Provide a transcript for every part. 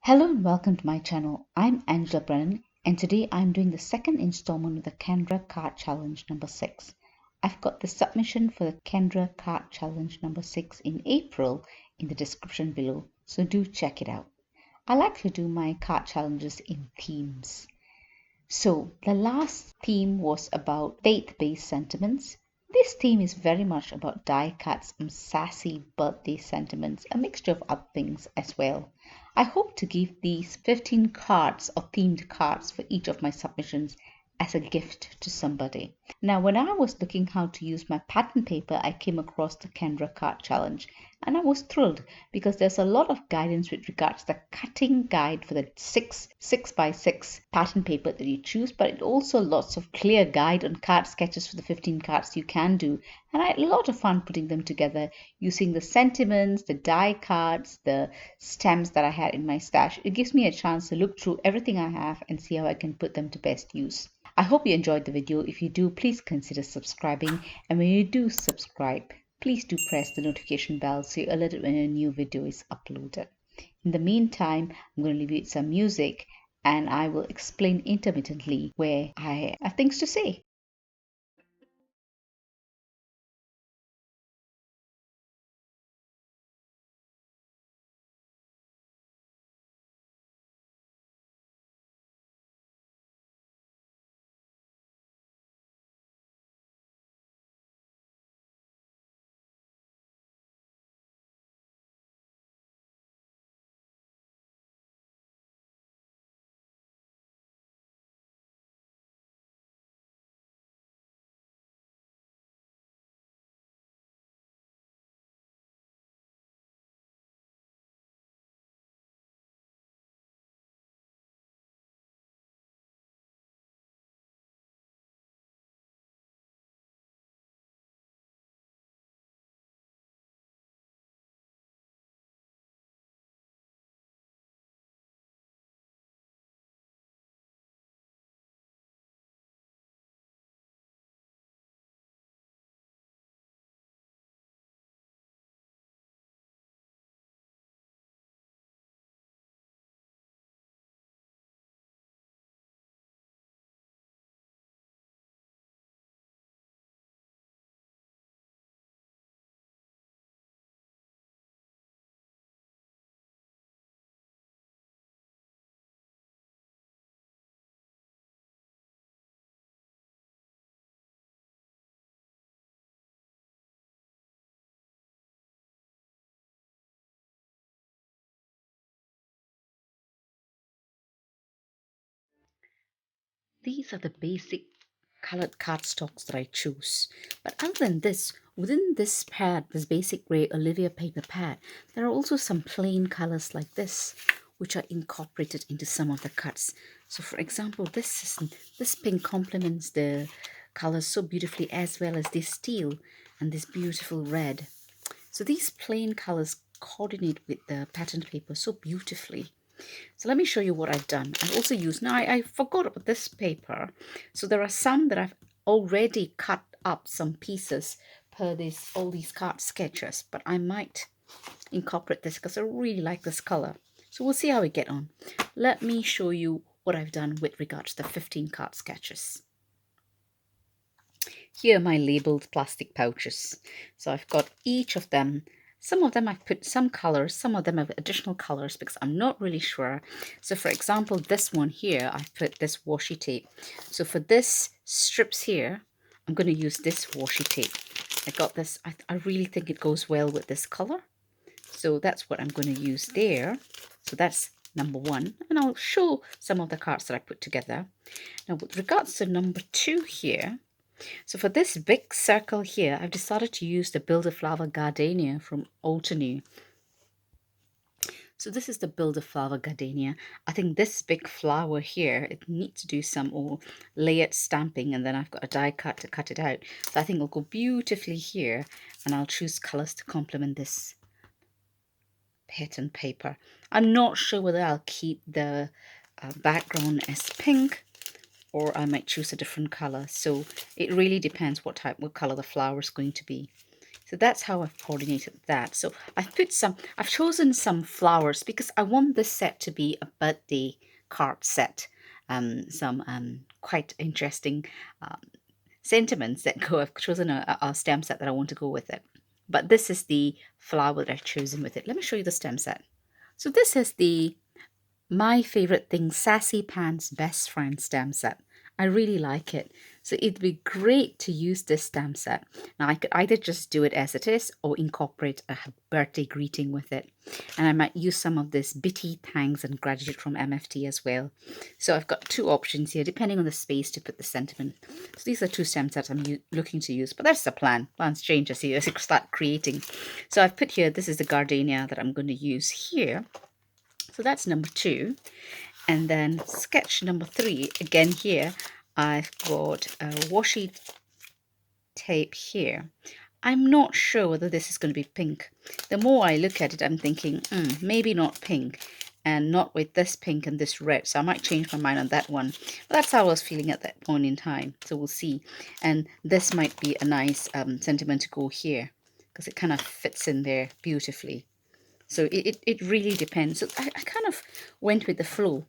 Hello and welcome to my channel. I'm Angela Brennan and today I'm doing the second installment of the Kendra card challenge number 6. I've got the submission for the Kendra card challenge number 6 in April in the description below, so do check it out. I like to do my card challenges in themes. So the last theme was about faith-based sentiments. This theme is very much about die cuts and sassy birthday sentiments, a mixture of other things as well. I hope to give these 15 cards or themed cards for each of my submissions as a gift to somebody. Now, when I was looking how to use my pattern paper, I came across the Kendra card challenge and I was thrilled because there's a lot of guidance with regards to the cutting guide for the 6x6 pattern paper that you choose, but it also lots of clear guide on card sketches for the 15 cards you can do, and I had a lot of fun putting them together using the sentiments, the die cards, the stamps that I had in my stash. It gives me a chance to look through everything I have and see how I can put them to best use. I hope you enjoyed the video. If you do, please consider subscribing, and when you do subscribe, please do press the notification bell so you're alerted when a new video is uploaded. In the meantime, I'm going to leave you with some music and I will explain intermittently where I have things to say. These are the basic colored cardstocks that I choose. But other than this, within this pad, this basic grey Olivia paper pad, there are also some plain colors like this, which are incorporated into some of the cuts. So for example, this pink complements the colors so beautifully, as well as this teal and this beautiful red. So these plain colors coordinate with the patterned paper so beautifully. So let me show you what I've done. I've also used, now I forgot about this paper. So there are some that I've already cut up some pieces per all these card sketches, but I might incorporate this because I really like this color. So we'll see how we get on. Let me show you what I've done with regards to the 15 card sketches. Here are my labeled plastic pouches. So I've got each of them. Some of them I've put some colors, some of them have additional colors because I'm not really sure. So for example, this one here, I've put this washi tape. So for this strips here, I'm going to use this washi tape. I got this, I really think it goes well with this color. So that's what I'm going to use there. So that's number one. And I'll show some of the cards that I put together. Now with regards to number 2 here, so for this big circle here, I've decided to use the Build-A-Flower Gardenia from Old to New. So this is the Build-A-Flower Gardenia. I think this big flower here, it needs to do some more layered stamping, and then I've got a die cut to cut it out. So I think it'll go beautifully here, and I'll choose colors to complement this pattern paper. I'm not sure whether I'll keep the background as pink, or I might choose a different color. So it really depends what color the flower is going to be. So that's how I've coordinated that. So I've chosen some flowers because I want this set to be a birthday card set. Some quite interesting um, sentiments that go. I've chosen a stamp set that I want to go with it. But this is the flower that I've chosen with it. Let me show you the stamp set. So this is the My Favorite Thing Sassy Pants Best Friend stamp set. I really like it. So it'd be great to use this stamp set. Now I could either just do it as it is or incorporate a birthday greeting with it. And I might use some of this bitty thanks and gratitude from MFT as well. So I've got two options here depending on the space to put the sentiment. So these are two stamp sets I'm looking to use, but that's the plan. Plans change as you start creating. So I've put here, this is the gardenia that I'm going to use here. So that's number 2. And then sketch number 3, again here, I've got a washi tape here. I'm not sure whether this is going to be pink. The more I look at it, I'm thinking, maybe not pink, and not with this pink and this red. So I might change my mind on that one. But that's how I was feeling at that point in time. So we'll see. And this might be a nice sentiment to go here because it kind of fits in there beautifully. So it really depends. So I kind of went with the flow.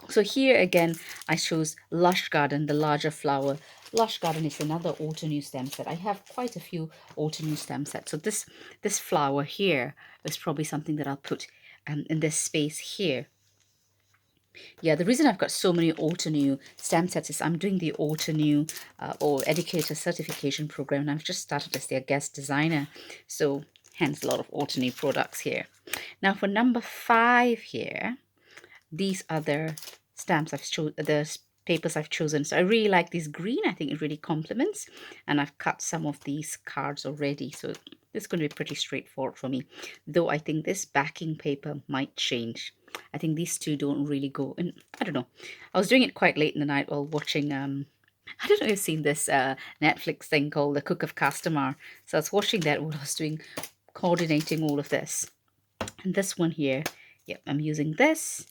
So here again, I chose Lush Garden, the larger flower. Lush Garden is another auto new stem set. I have quite a few auto new stem sets. So this flower here is probably something that I'll put in this space here. Yeah, the reason I've got so many auto new stamp sets is I'm doing the auto new or educator certification program, and I've just started as their guest designer. So hence a lot of auto new products here. Now for number 5 here, these are the stamps I've chosen, the papers I've chosen. So I really like this green. I think it really complements, and I've cut some of these cards already. So this is going to be pretty straightforward for me, though I think this backing paper might change. I think these two don't really go, and I don't know. I was doing it quite late in the night while watching I don't know if you've seen this Netflix thing called The Cook of Castamar. So I was watching that while I was coordinating all of this. And this one here, yep, I'm using this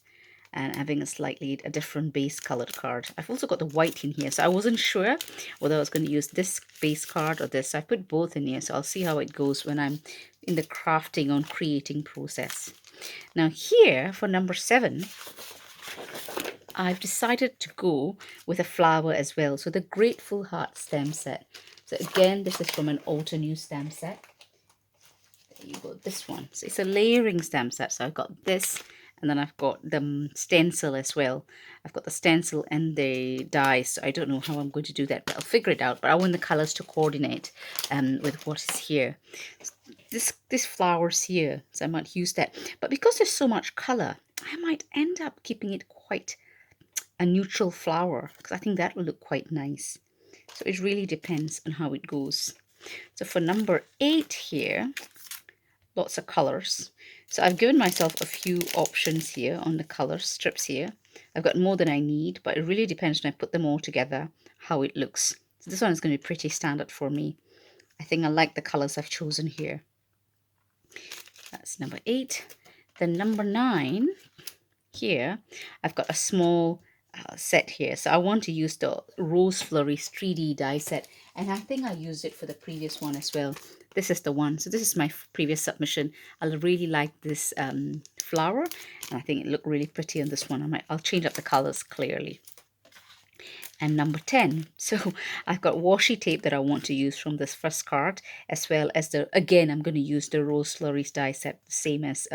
and having a different base colored card. I've also got the white in here, so I wasn't sure whether I was going to use this base card or this. So I put both in here, so I'll see how it goes when I'm in the crafting on creating process. Now here for number 7, I've decided to go with a flower as well. So the Grateful Heart stamp set. So again, this is from an Auto New stamp set. There you go, this one. So it's a layering stamp set. So I've got this, and then I've got the stencil as well. I've got the stencil and the dies. So I don't know how I'm going to do that, but I'll figure it out. But I want the colors to coordinate with what is here. This flowers here, so I might use that. But because there's so much color, I might end up keeping it quite a neutral flower because I think that will look quite nice. So it really depends on how it goes. So for number 8 here, lots of colors. So I've given myself a few options here on the color strips here. I've got more than I need, but it really depends when I put them all together how it looks. So this one is going to be pretty standard for me. I think I like the colors I've chosen here. That's number 8. Then number 9 here, I've got a small set here. So I want to use the Rose Florist 3D die set, and I think I used it for the previous one as well. This is the one. So this is my previous submission. I really like this flower, and I think it looked really pretty on this one. I'll change up the colors clearly. And number 10, so I've got washi tape that I want to use from this first card, as well as again I'm going to use the Rose Florist die set, same as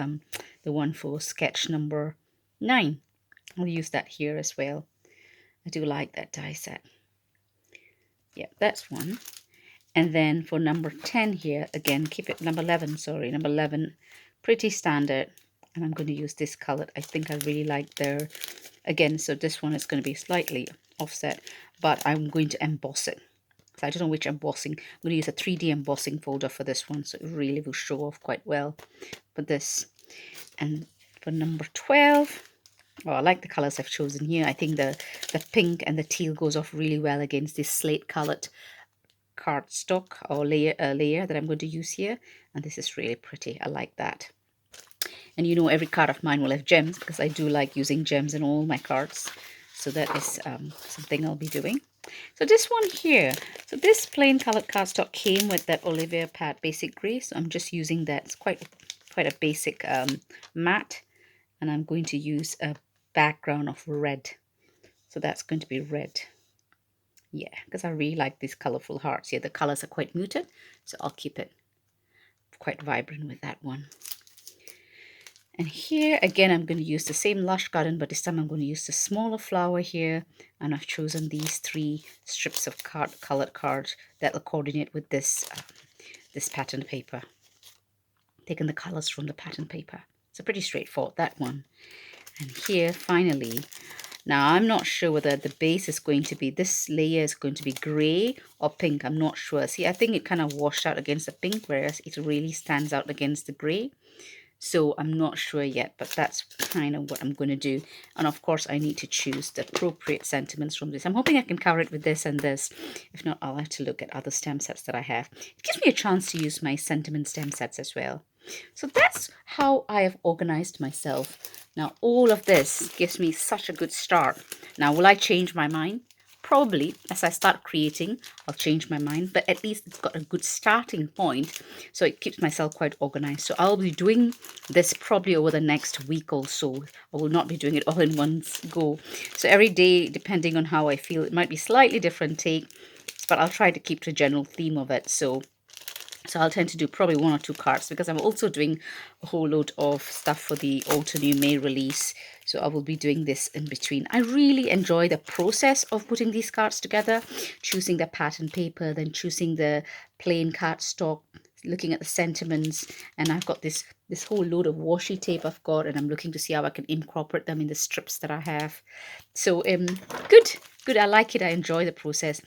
the one for sketch number 9. I'll use that here as well. I do like that die set. Yeah, that's one. And then for number 10 here, again, keep it number 11, number 11, pretty standard. And I'm going to use this color. I think I really like their, again, so this one is going to be slightly offset, but I'm going to emboss it. So I don't know which embossing. I'm going to use a 3D embossing folder for this one, so it really will show off quite well for this. And for number 12, oh, I like the colors I've chosen here. I think the pink and the teal goes off really well against this slate colored cardstock or layer that I'm going to use here. And this is really pretty. I like that. And you know, every card of mine will have gems because I do like using gems in all my cards. So that is something I'll be doing. So this one here, so this plain colored cardstock came with that Olivia Pad Basic Grey, so I'm just using that. It's quite a basic matte, and I'm going to use a background of red. So that's going to be red. Yeah, because I really like these colorful hearts here. The colors are quite muted, so I'll keep it quite vibrant with that one. And here again, I'm going to use the same Lush Garden, but this time I'm going to use the smaller flower here. And I've chosen these 3 strips of colored card that will coordinate with this this pattern paper. Taking the colors from the pattern paper. It's a pretty straightforward, that one. And here, finally, now I'm not sure whether the base is going to be, this layer is going to be gray or pink. I'm not sure. See, I think it kind of washed out against the pink, whereas it really stands out against the gray. So I'm not sure yet, but that's kind of what I'm going to do. And of course, I need to choose the appropriate sentiments from this. I'm hoping I can cover it with this and this. If not, I'll have to look at other stem sets that I have. It gives me a chance to use my sentiment stem sets as well. So that's how I have organized myself. Now, all of this gives me such a good start. Now, will I change my mind? Probably, as I start creating, I'll change my mind, but at least it's got a good starting point, so it keeps myself quite organized. So I'll be doing this probably over the next week or so. I will not be doing it all in one go. So every day, depending on how I feel, it might be slightly different take, but I'll try to keep the general theme of it. So I'll tend to do probably 1 or 2 cards, because I'm also doing a whole load of stuff for the Autumn New May release. So I will be doing this in between. I really enjoy the process of putting these cards together, choosing the pattern paper, then choosing the plain cardstock, looking at the sentiments, and I've got this whole load of washi tape I've got, and I'm looking to see how I can incorporate them in the strips that I have. So good. I like it. I enjoy the process,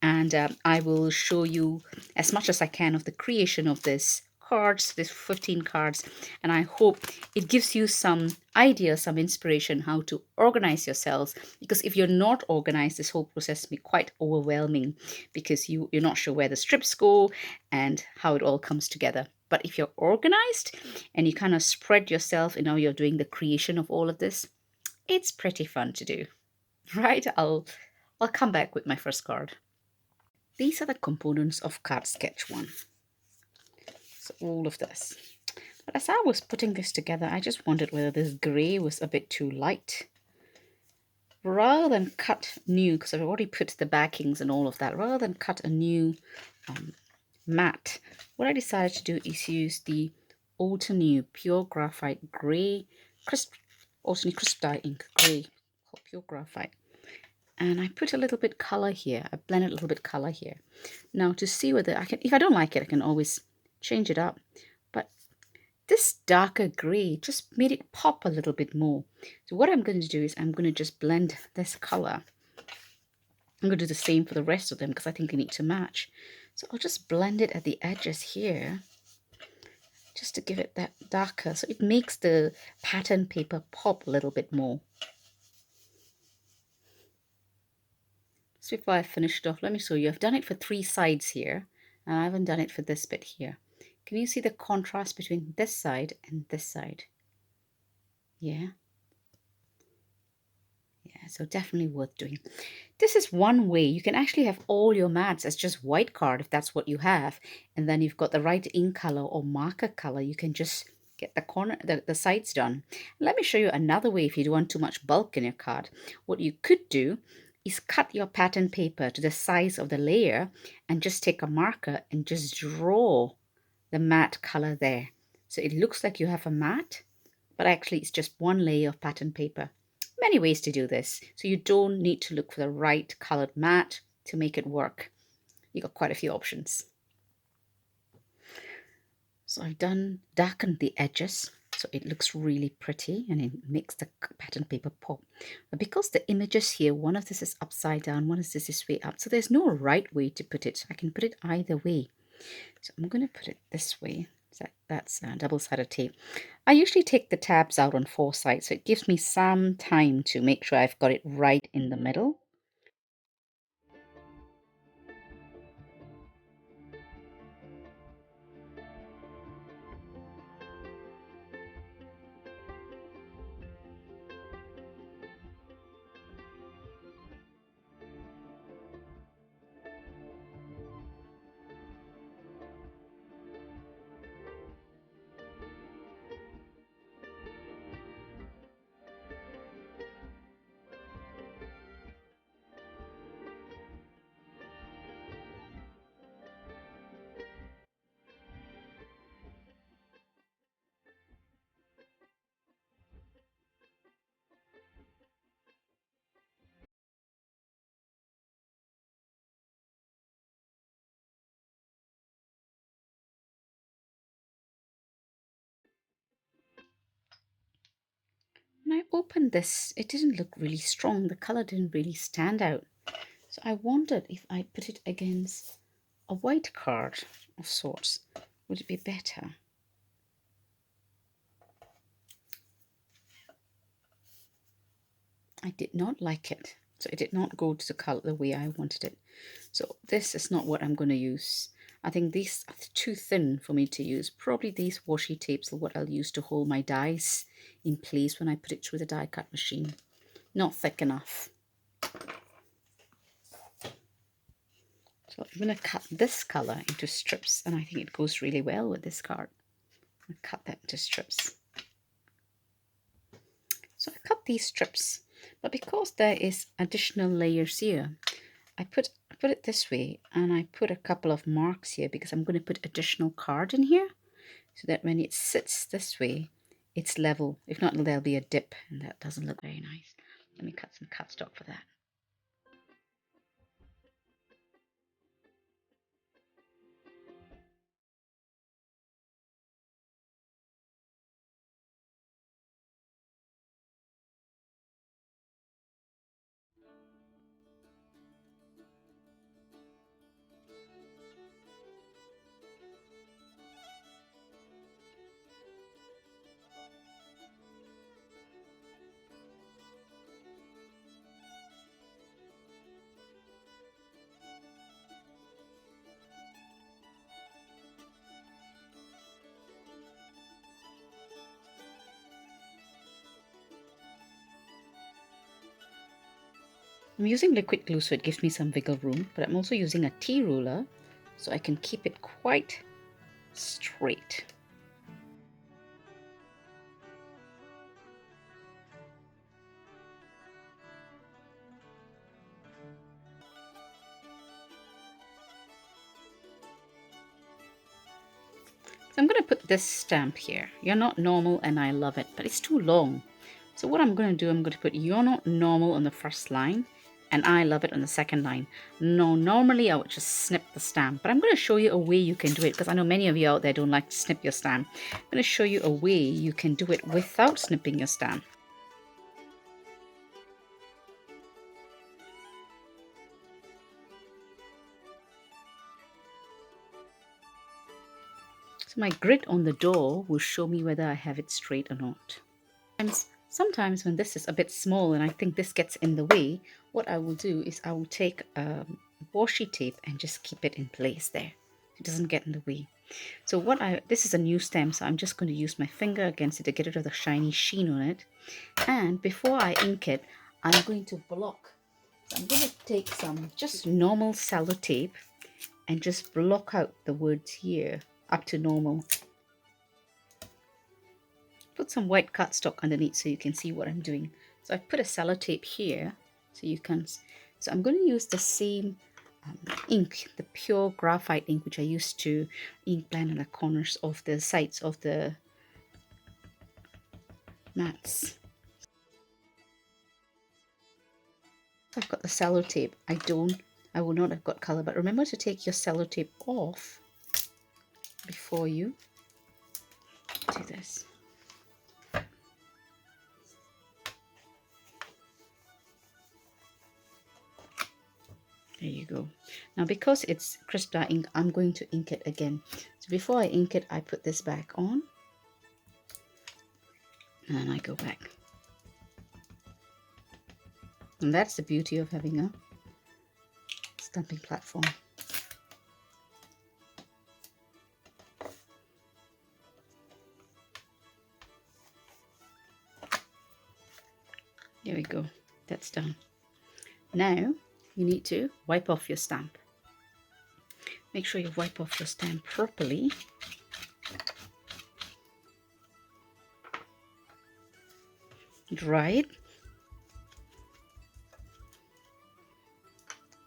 and I will show you as much as I can of the creation of this cards, this 15 cards, and I hope it gives you some ideas, some inspiration how to organize yourselves, because if you're not organized, this whole process will be quite overwhelming, because you're not sure where the strips go and how it all comes together. But if you're organized and you kind of spread yourself in how you're doing the creation of all of this, it's pretty fun to do. Right? I'll come back with my first card. These are the components of card sketch 1. So all of this. But as I was putting this together, I just wondered whether this grey was a bit too light. Rather than cut new, because I've already put the backings and all of that, rather than cut a new matte, what I decided to do is use the Autumn New Pure Graphite Grey, Autumn New Crisp Dye Ink Grey, called Pure Graphite. And I put a little bit color here. I blended a little bit color here. Now to see whether I can, if I don't like it, I can always change it up. But this darker gray just made it pop a little bit more. So what I'm going to do is I'm going to just blend this color. I'm going to do the same for the rest of them, because I think they need to match. So I'll just blend it at the edges here, just to give it that darker. So it makes the pattern paper pop a little bit more. So before I finish it off, let me show you. I've done it for 3 sides here, and I haven't done it for this bit here. Can you see the contrast between this side and this side? Yeah. Yeah, so definitely worth doing. This is one way. You can actually have all your mats as just white card if that's what you have, and then you've got the right ink color or marker color. You can just get the sides done. Let me show you another way if you don't want too much bulk in your card. What you could do is cut your pattern paper to the size of the layer and just take a marker and just draw the matte color there. So it looks like you have a mat, but actually it's just one layer of pattern paper. Many ways to do this, so you don't need to look for the right colored mat to make it work. You got quite a few options. So I've darkened the edges, so it looks really pretty and it makes the pattern paper pop. But because the images here, one of this is upside down, one of this is way up, so there's no right way to put it. I can put it either way. So I'm going to put it this way. That's double-sided tape. I usually take the tabs out on 4 sides, so it gives me some time to make sure I've got it right in the middle. when I opened this, it didn't look really strong. The color didn't really stand out. So I wondered if I put it against a white card of sorts, would it be better? I did not like it. So it did not go to the color the way I wanted it. So this is not what I'm going to use. I think these are too thin for me to use. Probably these washi tapes are what I'll use to hold my dies in place when I put it through the die cut machine. Not thick enough. So I'm going to cut this color into strips, and I think it goes really well with this card. I'll cut that into strips. So I cut these strips, but because there is additional layers here, I put it this way, and I put a couple of marks here because I'm going to put additional card in here so that when it sits this way, it's level. If not, there'll be a dip, and that doesn't look very nice. Let me cut some cardstock for that. I'm using liquid glue so it gives me some wiggle room, but I'm also using a tea ruler so I can keep it quite straight. So I'm going to put this stamp here. You're not normal and I love it, but it's too long. So what I'm going to do, I'm going to put you're not normal on the first line and I love it on the second line. No, normally I would just snip the stamp, but I'm going to show you a way you can do it because I know many of you out there don't like to snip your stamp. I'm going to show you a way you can do it without snipping your stamp. So my grid on the door will show me whether I have it straight or not. And sometimes when this is a bit small and I think this gets in the way, what I will do is I will take washi tape and just keep it in place there. It doesn't get in the way. So this is a new stamp, so I'm just going to use my finger against it to get rid of the shiny sheen on it. And before I ink it, I'm going to block. So I'm going to take some just normal sellotape and just block out the words here up to normal. Put some white cardstock underneath so you can see what I'm doing. So I put a sellotape here so you can. So I'm going to use the same ink, the pure graphite ink, which I used to ink blend on the corners of the sides of the mats. I've got the sellotape. I will not have got color, but remember to take your sellotape off before you do this. There you go. Now because it's crisp dark ink, I'm going to ink it again. So before I ink it, I put this back on. And then I go back. And that's the beauty of having a stamping platform. There we go. That's done. Now you need to wipe off your stamp. Make sure you wipe off your stamp properly. Dry it.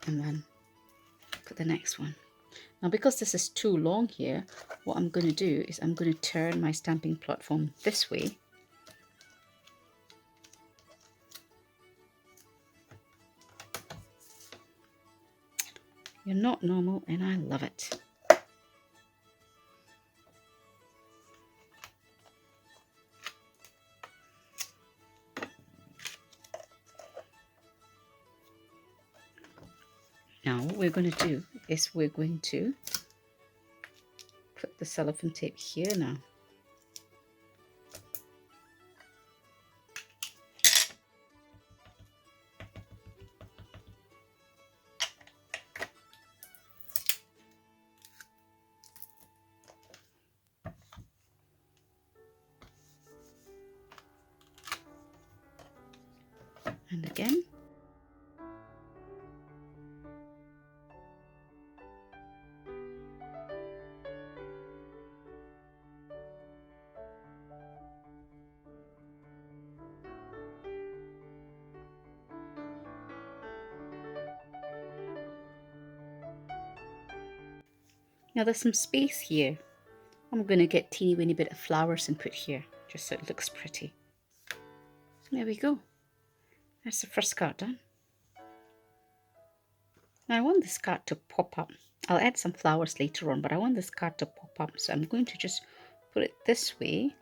And then put the next one. Now because this is too long here, what I'm going to do is I'm going to turn my stamping platform this way. You're not normal and I love it. Now what we're going to do is we're going to put the cellophane tape here now. And again. Now there's some space here. I'm going to get teeny weeny bit of flowers and put here, just so it looks pretty. There we go. That's the first card done. Now I want this card to pop up. I'll add some flowers later on, but I want this card to pop up. So I'm going to just put it this way.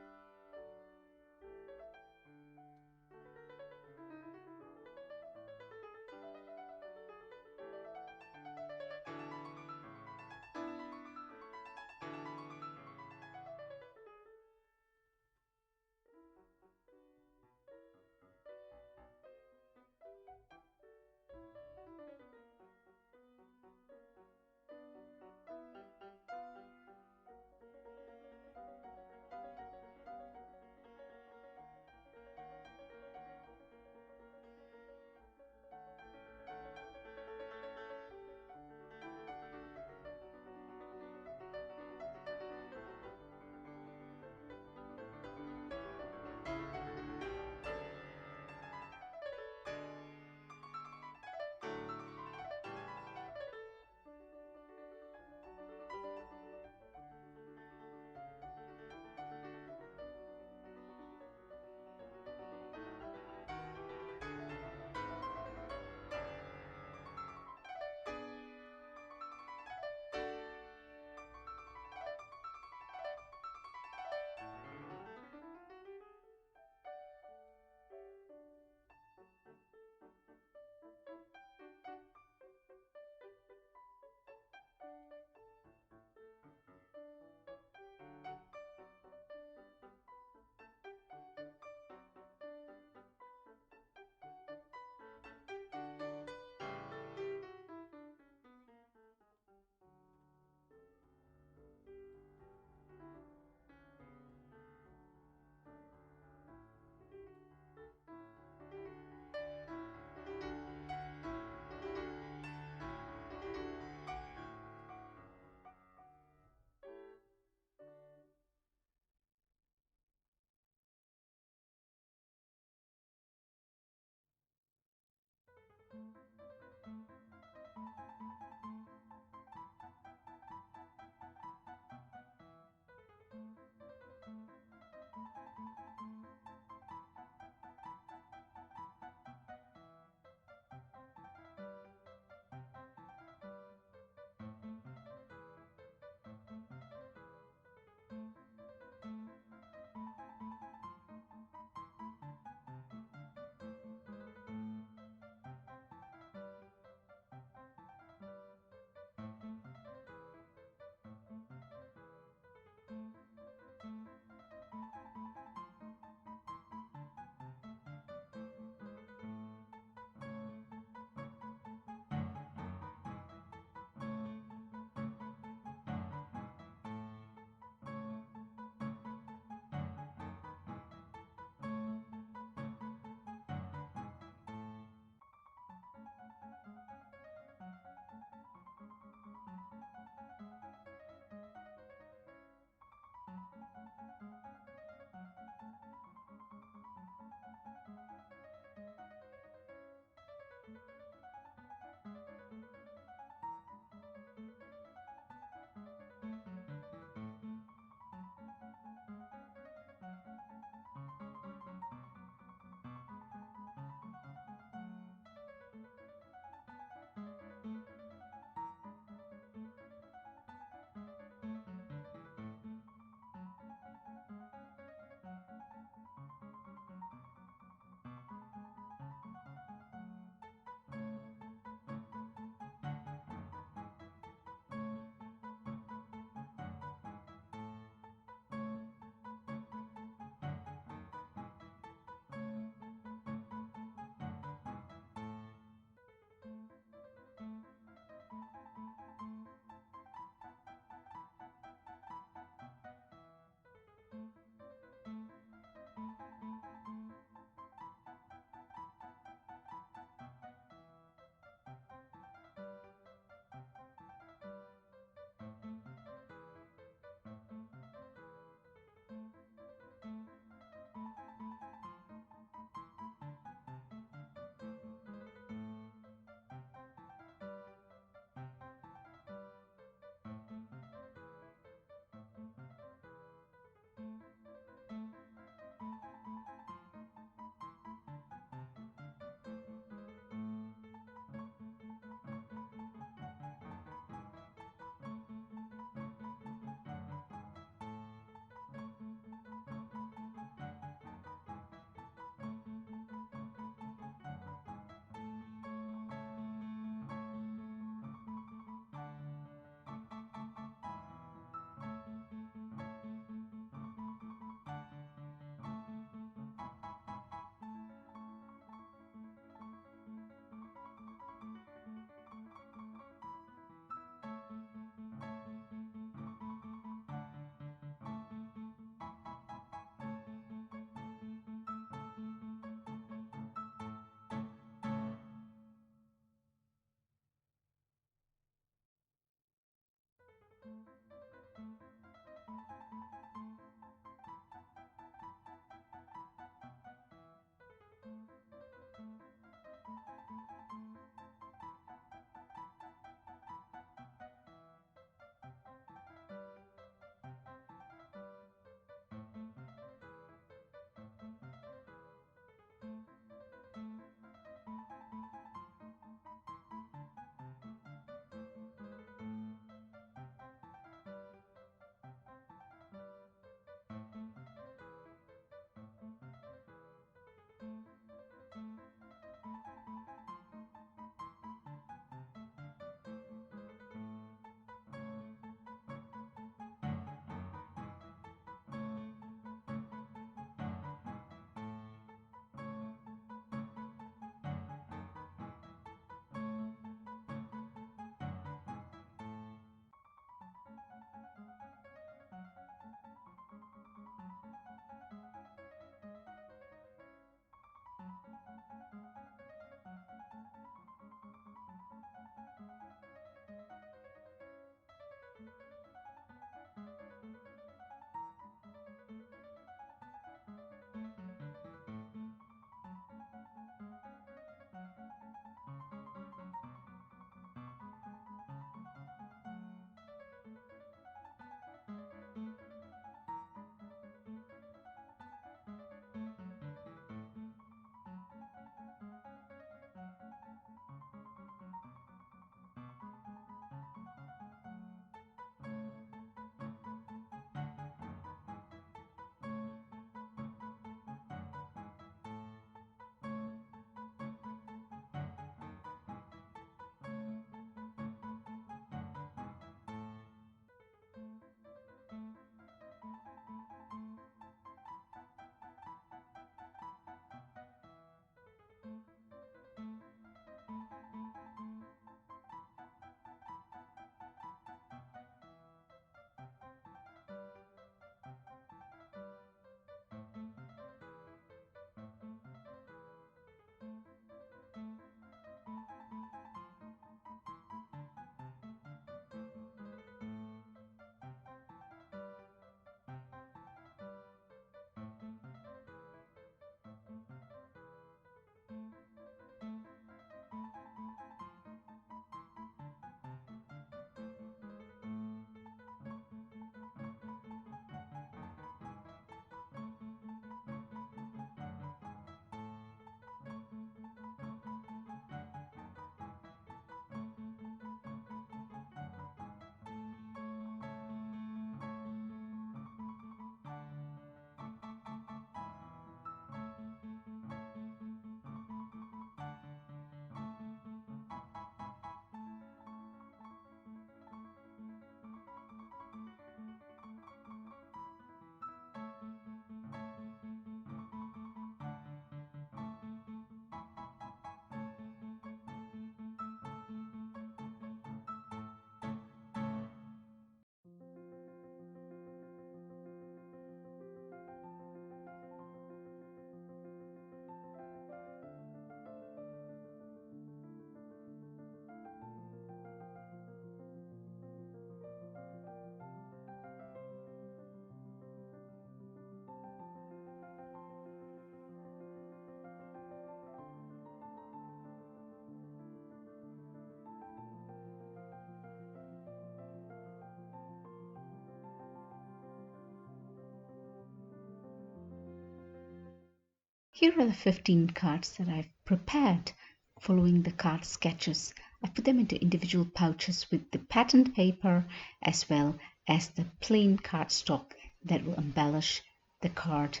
Here are the 15 cards that I've prepared following the card sketches. I put them into individual pouches with the patterned paper as well as the plain cardstock that will embellish the card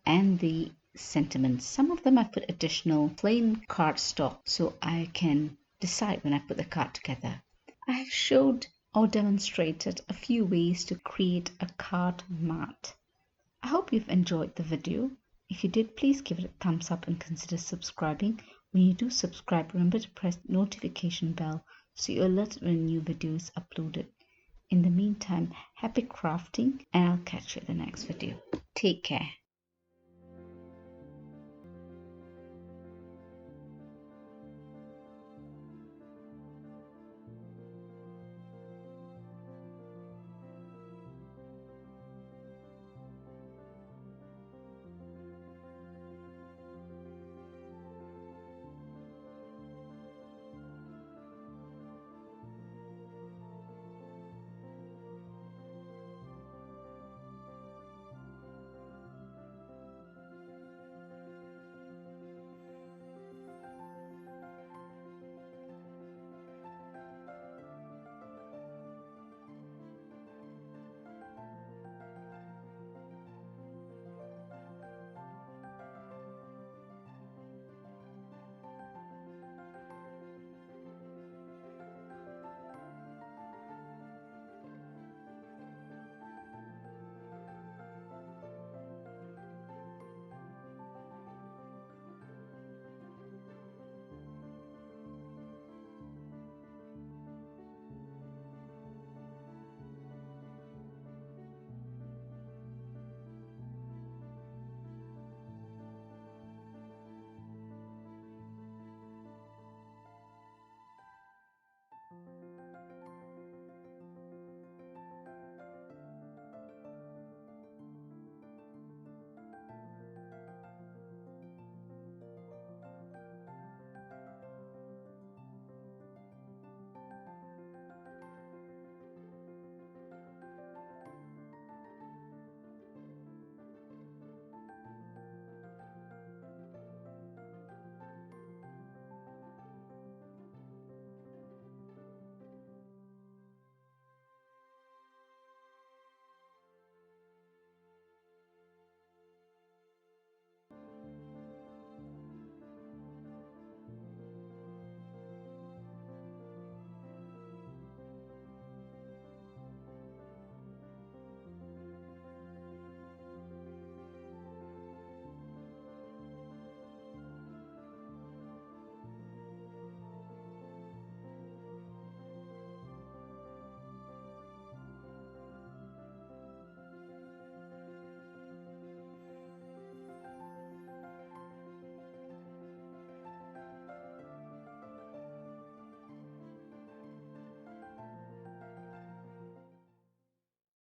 and the sentiments. Some of them I put additional plain cardstock so I can decide when I put the card together. I have showed or demonstrated a few ways to create a card mat. I hope you've enjoyed the video. If you did, please give it a thumbs up and consider subscribing. When you do subscribe, remember to press the notification bell so you're alerted when new videos uploaded. In the meantime, happy crafting and I'll catch you in the next video. Take care.